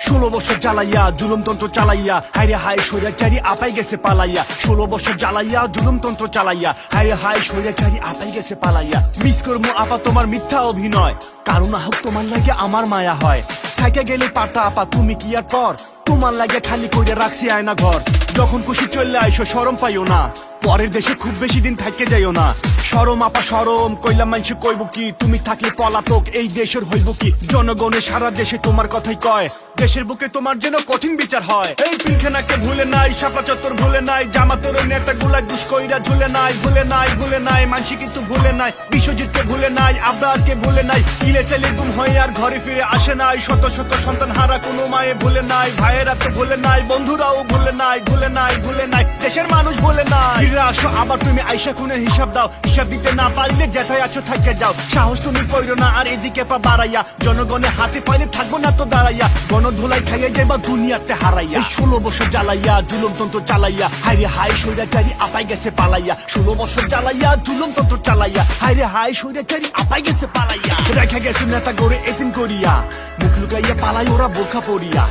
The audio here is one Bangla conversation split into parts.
16 বছর জ্বালাইয়া জুলুমতন্ত্র চালাইয়া হায় রে হায় স্বৈরাচারী আপাই গেছে পালাইয়া 16 বছর জ্বালাইয়া জুলুমতন্ত্র চালাইয়া হায় রে হায় স্বৈরাচারী আপাই গেছে পালাইয়া মিস করমু আপা তোমার মিথ্যা অভিনয় কারণ না হোক তোমার লাগে আমার মায়া হয় থাইকে গেলে পাটা আপা তুমি কি আর পর তোমার লাগে খালি কইরে রাখছি আয়না ঘর যখন খুশি চললে আইসো শরম পাইও না পরের দেশে খুব বেশি দিন থাকতে যাইও না শরম আপা শরম কইলাম মানুষ কইব কি তুমি থাকলে পলাতক এই দেশের হইব কি জনগণের সারা দেশে তোমার কথাই কয় দেশের বুকে তোমার যেন কঠিন বিচার হয় এই পিলখানাকে ভুলে নাই শাপলা চত্বর ভুলে নাই জামাতের নেতা গুলা দুষ্কইরা ঝুলে নাই ভুলে নাই মানসি কিন্তু ভুলে নাই বিশ্বজিৎকে ভুলে নাই আবরারকে ভুলে নাই ইলে ছেলে গুম হয়ে আর ঘরে ফিরে আসে নাই শত শত সন্তান হারা কোনো মায়ে ভুলে নাই ভাইয়েরা তো ভুলে নাই বন্ধুরাও ভুলে নাই দেশের মানুষ ভুলে নাই ফিরে আসো আবার তুমি আইসা খুনের হিসাব দাও হিসাব দিতে না পারলে যেথায় আছো থাকতে যাও সাহস তুমি কইরো না আর এদিকে পা বাড়াইয়া জনগণের হাতে পাইলে থাকবো না তো দাঁড়াইয়া গণধুলাই খাইয়া যাইবা দুনিয়াতে হারাইয়া 16 বছর জ্বালাইয়া জুলুমতন্ত্র চালাইয়া হায় রে হায় স্বৈরাচারী আপাই গেছে পালাইয়া 16 বছর জ্বালাইয়া জুলুমতন্ত্র চালাইয়া হায় রে হায় স্বৈরাচারী আপাই গেছে পালাইয়া রেখে গেছে নেতা গড়ে এতিম করিয়া মুখ লুকাইয়া পালাই ওরা বোরখা পরিয়া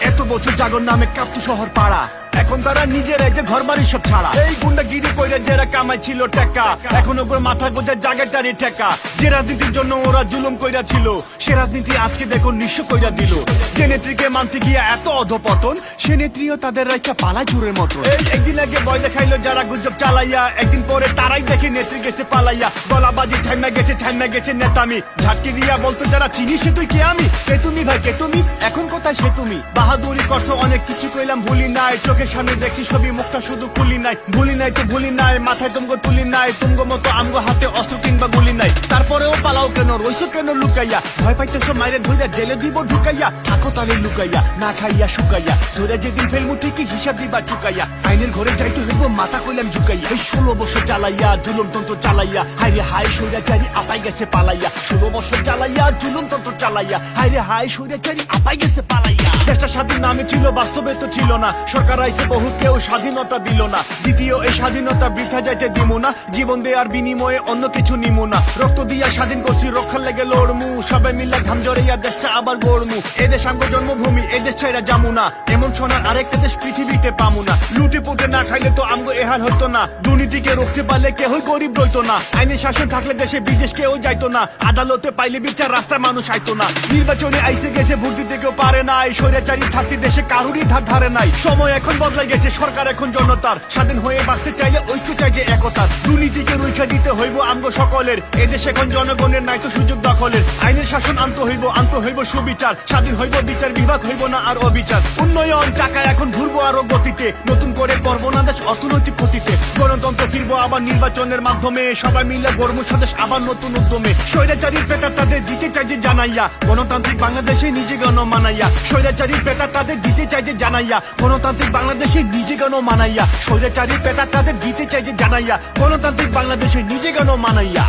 এত বছর জাগর নামে কাঁপতো শহর পাড়া এখন তারা নিজেরাই যে ঘর বাড়ি সব ছাড়া এই গুন্ডাগিরি কইরা যারা কামাই ছিল টাকা এখন ওপর মাথা গোজা জায়গাটারই ঠেকা যে রাজনীতির জন্য ওরা জুলুম কইরা ছিল সে রাজনীতি আজকে দেখো নিঃস্ব কইরা দিল যে নেত্রীকে মানতে গিয়া এত অধপতন সে নেত্রীও তাদের রাইখা পালা চুরের মতো এই একদিন আগে ভয় দেখাইলো যারা গুজব চালাইয়া একদিন পরে তারাই দেখে নেত্রী গেছে পালাইয়া গলাবাজি থাইমা গেছে নেতামি ঝাটকি দিয়া বলতো যারা চিনি সে তুই কে আমি কে তুমি ভাই কে তুমি এখন কোথায় সে তুমি বাহাদুরি করছো অনেক কিছু কইলাম ভুলি নাই চোখের সামনে দেখছি সবই মুখটা শুধু খুলি নাই তো ভুলি নাই মাথায় তুমগো তুলি নাই তুমগো মতো আমগো হাতে অস্ত্র কিংবা গুলি নাই তারপরেও পালাও কেন রইছো কেন লুকাইয়া ভয় পাইতেছো মাইরে ধইরা জেলে দিব ঢুকাইয়া থাকো তাহলে লুকাইয়া না খাইয়া শুকাইয়া ধরে যেদিন ফেলমু ঠিকই হিসাব দিবা চুকাইয়া আইনের ঘরে যাইতে হইব মাথা কইলাম ঝুকাইয়া এই 16 বছর চালাইয়া জুলুমতন্ত্র চালাইয়া হায় রে হায় স্বৈরাচারী আপাই গেছে পালাইয়া 16 বছর চালাইয়া জুলুমতন্ত্র চালাইয়া হায় রে হায় স্বৈরাচারী আপাই গেছে পালাইয়া দেশটা স্বাধীন নামে ছিল বাস্তবে তো ছিল না সরকার আইছে বহু কেউ স্বাধীনতা দিল না দ্বিতীয় এই স্বাধীনতা বৃথা যাইতে দিব না জীবন দেওয়ার বিনিময়ে অন্য কিছু নিমু না রক্ত দিয়া স্বাধীন করছি রক্ষার লেগে লড়মু সবাই মিলে ঘাম জড়াইয়া দেশটা আবার গড়মু এদেশ আমগো জন্মভূমি এদেশ ছাইরা যামু না এমন সোনার আরেকটা দেশ পৃথিবীতে পামু না লুটে পুটে না খাইলে তো আমগো এহাল হতো না দুর্নীতিকে রুখতে পারলে কেউই গরিব রইতো না আইনের শাসন থাকলে দেশে বিদেশ কেউ যাইতো না আদালতে পাইলে বিচার রাস্তায় মানুষ আইতো না নির্বাচনে আইসে গেছে ভোট দিতে কেউ পারে নাই স্বৈরাচারী থাকতে দেশে কারুরই ধার ধারে নাই সময় এখন বদলাই গেছে সরকার এখন জনতার স্বাধীন হয়ে বাঁচতে চাইলে ঐক্য চাই যে একতার দুর্নীতিকে রুখা দিতে হইব আমগো সকলের এদেশ এখন জনগণের নাই তো সুযোগ দখলের আইনের শাসন আনতে হইব সুবিচার স্বাধীন হইব বিচার বিভাগ হইব না আর অবিচার উন্নয়ন চাকা এখন ঘুরবো আরো গতিতে নতুন করে করবো না দেশ অর্থনৈতিক ক্ষতিতে গণতন্ত্র ফিরবো আবার নির্বাচনের মাধ্যমে সবাই মিলে গর্ব স্বদেশ আবার নতুন উদ্যমে স্বৈরাচারীর পেটা তাদের দিতে চাই যে জানাইয়া গণতান্ত্রিক বাংলাদেশে নিজে গণ মানাইয়া স্বৈরাচারীর পেটা তাদের দিতে চাই যে জানাইয়া গণতান্ত্রিক বাংলাদেশে নিজে গণ মানাইয়া স্বৈরাচারীর পেটা তাদের দিতে চাই যে জানাইয়া গণতান্ত্রিক বাংলাদেশে নিজে গণ মানাইয়া